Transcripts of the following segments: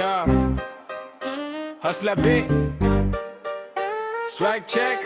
Yeah. Hustler B. Swag check.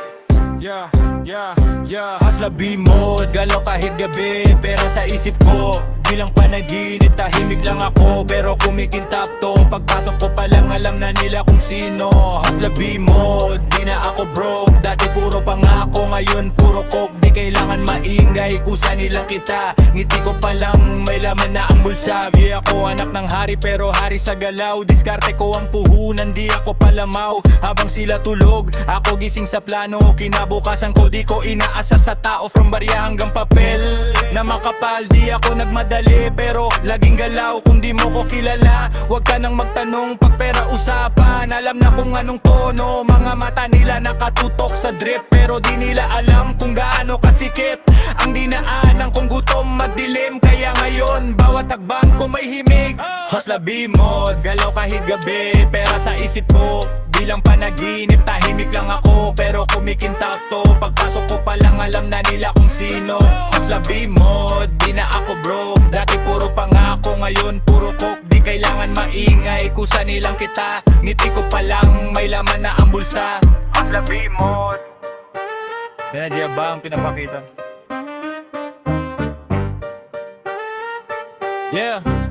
Yeah, yeah, yeah. Hustler B-mode, galaw kahit gabi. Pera sa isip ko, bilang panaginip. Tahimik lang ako, pero kumikintap to. Pagpasok ko pa lang alam na nila kung sino. Hustler B-mode, di na ako broke. Dati puro pangako, ngayon puro coke. Di kailangan maingay, kusa nilang kita. Ngiti ko pa lang, may laman na ang bulsa. Yeah, ako anak ng hari, pero hari sa galaw. Diskarte ko ang puhunan, di ako palamaw. Habang sila tulog, ako gising sa plano. Kinabukasan ko, di ko inaasa sa tao. From barya hanggang papel na makapal, di ako nagmadali, pero laging galaw. Kung di mo ko kilala, wag ka nang magtanong. Pag pera usapan, alam na kung anong tono. Mga mata nila nakatutok sa drip, pero di nila alam kung gaano kasikip ang dinaanan kong gutom madilim. Kaya ngayon, bawat takbang ko may himig. Hustler B-mode, galaw kahit gabi. Pera sa isip ko, bilang panaginip. Tahimik lang ako, pero kumikintap to. Pagpasok ko pa lang alam na nila kung sino. Hustler B-mode, di na ako broke. Dati puro pangako, ngayon puro coke. Di kailangan maingay, kusa nilang kita. Ngiti ko pa lang, may laman na ang bulsa. Hustler B-mode. Pinadya ba ang pinapakita? Yeah.